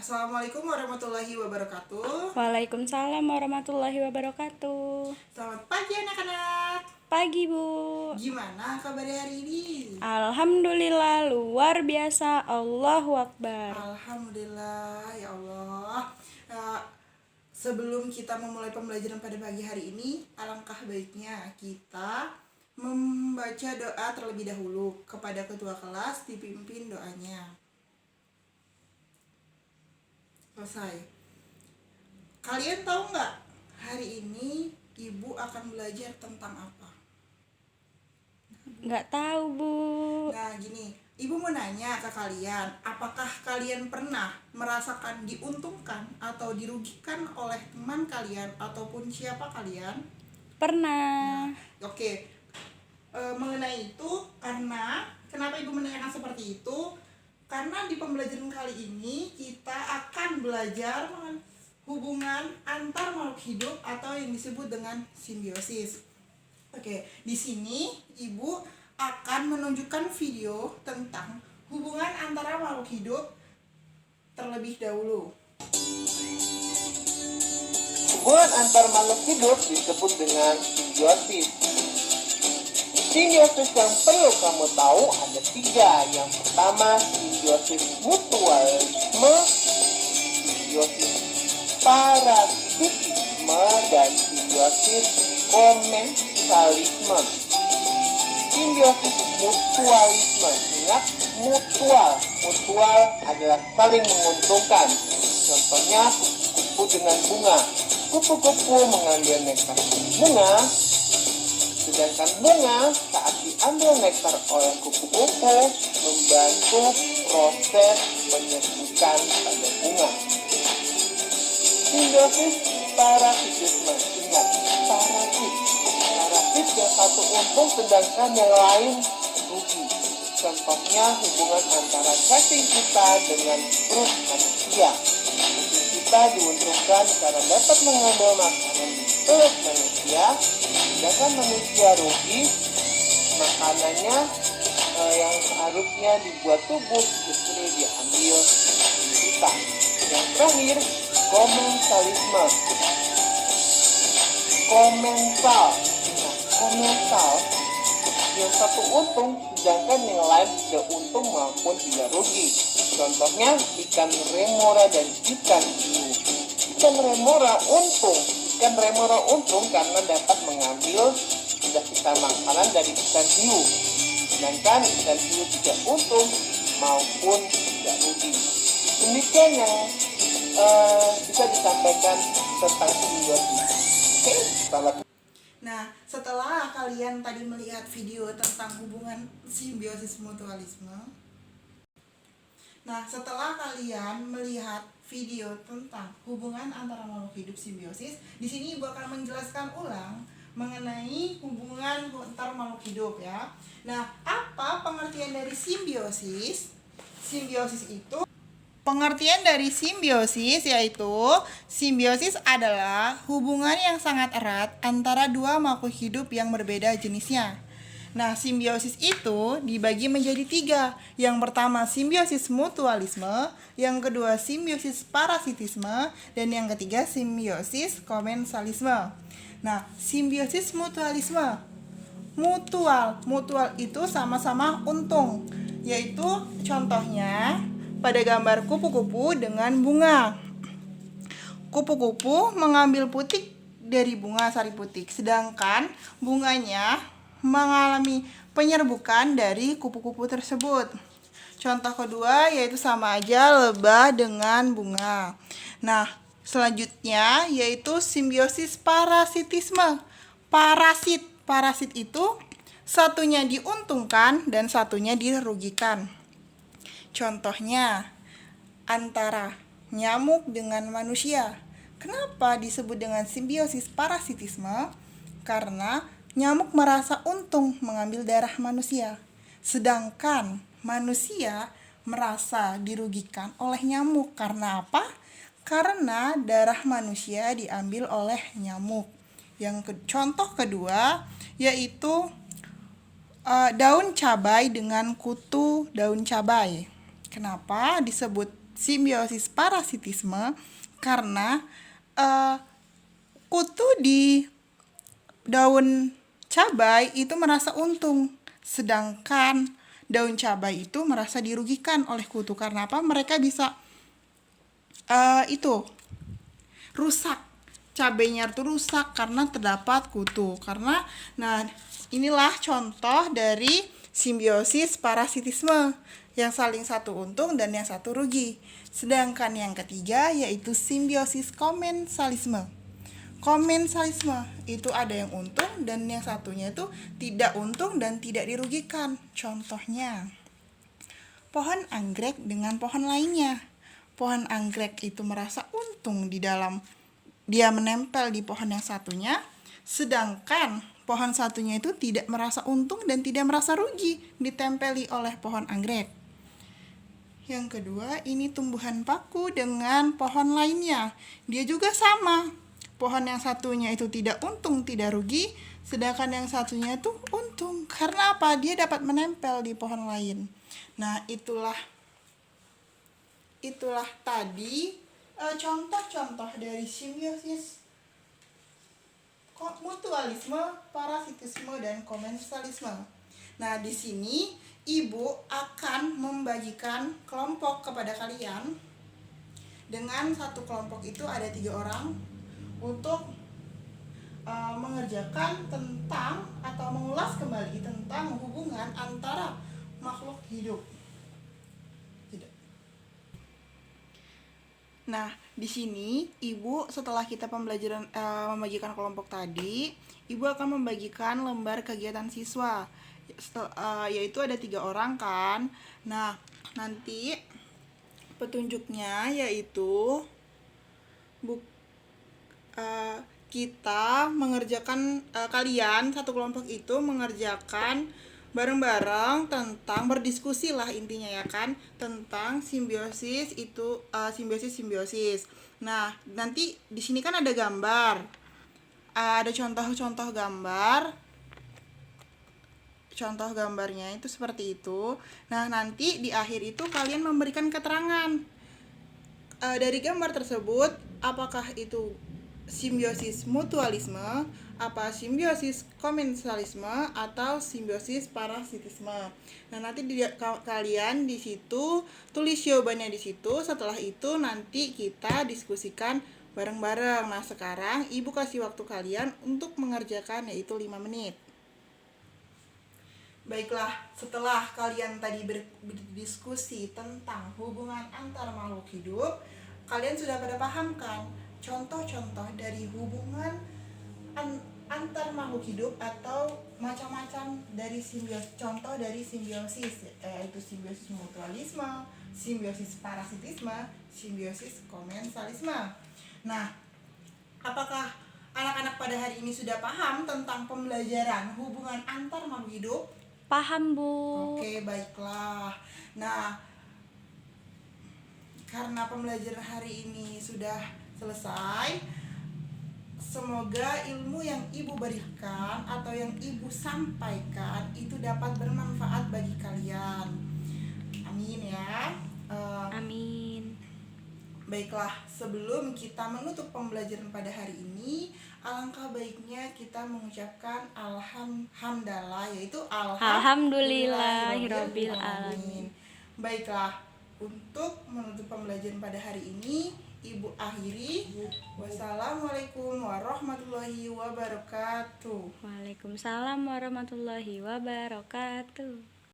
Assalamualaikum warahmatullahi wabarakatuh. Waalaikumsalam warahmatullahi wabarakatuh. Selamat pagi anak-anak. Pagi, Bu. Gimana kabar hari ini? Alhamdulillah, luar biasa. Allahu Akbar. Alhamdulillah, ya Allah. Sebelum kita memulai pembelajaran pada pagi hari ini, alangkah baiknya kita membaca doa terlebih dahulu. Kepada ketua kelas dipimpin doanya. Selesai. Kalian tahu nggak hari ini ibu akan belajar tentang apa? Nggak tahu, Bu. Nah gini, ibu mau nanya ke kalian, apakah kalian pernah merasakan diuntungkan atau dirugikan oleh teman kalian ataupun siapa kalian? Pernah. Oke. Mengenai itu, kenapa ibu menanyakan seperti itu? Karena di pembelajaran kali ini kita akan belajar hubungan antar makhluk hidup atau yang disebut dengan simbiosis. Oke, di sini ibu akan menunjukkan video tentang hubungan antara makhluk hidup terlebih dahulu. Hubungan antar makhluk hidup disebut dengan simbiosis. Simbiosis yang perlu kamu tahu ada 3. Yang pertama, simbiosis mutualisme, simbiosis parasitisme, dan simbiosis komensalisme. Simbiosis mutualisme, ingat mutual adalah saling menguntungkan. Contohnya kupu-kupu dengan bunga. Kupu-kupu mengambil nektar bunga, sedangkan bunga saat diambil nektar oleh kupu-kupu membantu proses penyembuhan pada bunga. Simbiosis parasitisme, ingat parasit yang satu untung sedangkan yang lain rugi. Contohnya hubungan antara cacing kita dengan perut manusia. Cacing kita diuntungkan karena dapat mengambil makanan di perut manusia, sedangkan manusia rugi makanannya yang seharusnya dibuat tubuh justru diambil kita. Yang terakhir, komensalisme. Komensal yang satu untung sedangkan yang lain tidak untung maupun tidak rugi. Contohnya ikan remora dan ikan hiu. Ikan remora untung karena dapat mengambil sisa makanan dari ikan hiu, sedangkan ikan hiu tidak untung maupun tidak rugi. Demikian yang bisa disampaikan tentang simbiosis. Oke, selamat. Nah, setelah kalian tadi melihat video tentang hubungan simbiosis mutualisme, hubungan antara makhluk hidup simbiosis, di sini ibu akan menjelaskan ulang mengenai hubungan antar makhluk hidup ya. Nah, apa pengertian dari simbiosis? Pengertian dari simbiosis yaitu simbiosis adalah hubungan yang sangat erat antara dua makhluk hidup yang berbeda jenisnya. Nah, simbiosis itu dibagi menjadi 3. Yang pertama simbiosis mutualisme, yang kedua simbiosis parasitisme, dan yang ketiga simbiosis komensalisme. Nah, simbiosis mutualisme. Mutual itu sama-sama untung, yaitu contohnya pada gambar kupu-kupu dengan bunga. Kupu-kupu mengambil putik dari bunga sari putik, sedangkan bunganya mengalami penyerbukan dari kupu-kupu tersebut. Contoh kedua yaitu sama aja lebah dengan bunga. Nah, selanjutnya yaitu simbiosis parasitisme. Parasit itu satunya diuntungkan dan satunya dirugikan. Contohnya antara nyamuk dengan manusia. Kenapa disebut dengan simbiosis parasitisme? Karena nyamuk merasa untung mengambil darah manusia, sedangkan manusia merasa dirugikan oleh nyamuk. Karena apa? Karena darah manusia diambil oleh nyamuk. Contoh kedua yaitu daun cabai dengan kutu daun cabai. Kenapa disebut simbiosis parasitisme karena kutu di daun cabai itu merasa untung, sedangkan daun cabai itu merasa dirugikan oleh kutu. Karena apa? Mereka bisa rusak, cabainya itu rusak karena terdapat kutu. Inilah contoh dari simbiosis parasitisme, yang saling satu untung dan yang satu rugi. Sedangkan yang ketiga yaitu simbiosis komensalisme. Komensalisme itu ada yang untung dan yang satunya itu tidak untung dan tidak dirugikan. Contohnya, pohon anggrek dengan pohon lainnya. Pohon anggrek itu merasa untung di dalam dia menempel di pohon yang satunya, sedangkan pohon satunya itu tidak merasa untung dan tidak merasa rugi ditempeli oleh pohon anggrek. Yang kedua, ini tumbuhan paku dengan pohon lainnya. Dia juga sama. Pohon yang satunya itu tidak untung, tidak rugi, sedangkan yang satunya itu untung. Karena apa? Dia dapat menempel di pohon lain. Nah, itulah tadi contoh-contoh dari simbiosis mutualisme, parasitisme, dan komensalisme. Nah, di sini Ibu akan membagikan kelompok kepada kalian. Dengan satu kelompok itu ada 3 orang untuk mengerjakan tentang atau mengulas kembali tentang hubungan antara makhluk hidup. Nah, di sini Ibu setelah kita pembelajaran membagikan kelompok tadi, Ibu akan membagikan lembar kegiatan siswa, yaitu ada 3 orang kan. Nah, nanti petunjuknya yaitu kita mengerjakan, kalian satu kelompok itu mengerjakan bareng-bareng tentang, berdiskusi lah intinya ya kan, tentang simbiosis itu, simbiosis. Nah, nanti di sini kan ada gambar, ada contoh gambar. Contoh gambarnya itu seperti itu. Nah, nanti di akhir itu kalian memberikan keterangan dari gambar tersebut, apakah itu simbiosis mutualisme, apa simbiosis komensalisme, atau simbiosis parasitisme. Nah, nanti kalian di situ tulis jawabannya di situ. Setelah itu nanti kita diskusikan bareng-bareng. Nah, sekarang Ibu kasih waktu kalian untuk mengerjakan, yaitu 5 menit. Baiklah, setelah kalian tadi berdiskusi tentang hubungan antar makhluk hidup, kalian sudah pada paham kan contoh-contoh dari hubungan antar makhluk hidup atau macam-macam dari contoh dari simbiosis, yaitu simbiosis mutualisme, simbiosis parasitisme, simbiosis komensalisme. Nah, apakah anak-anak pada hari ini sudah paham tentang pembelajaran hubungan antar makhluk hidup? Paham, Bu. Oke, baiklah. Nah, karena pembelajaran hari ini sudah selesai, semoga ilmu yang Ibu berikan atau yang Ibu sampaikan itu dapat bermanfaat bagi kalian. Amin ya. Amin. Baiklah, sebelum kita menutup pembelajaran pada hari ini, alangkah baiknya kita mengucapkan alhamdulillah, yaitu Alhamdulillahirabbil alamin. Baiklah, untuk menutup pembelajaran pada hari ini, Ibu akhiri. Wassalamualaikum warahmatullahi wabarakatuh. Waalaikumsalam warahmatullahi wabarakatuh.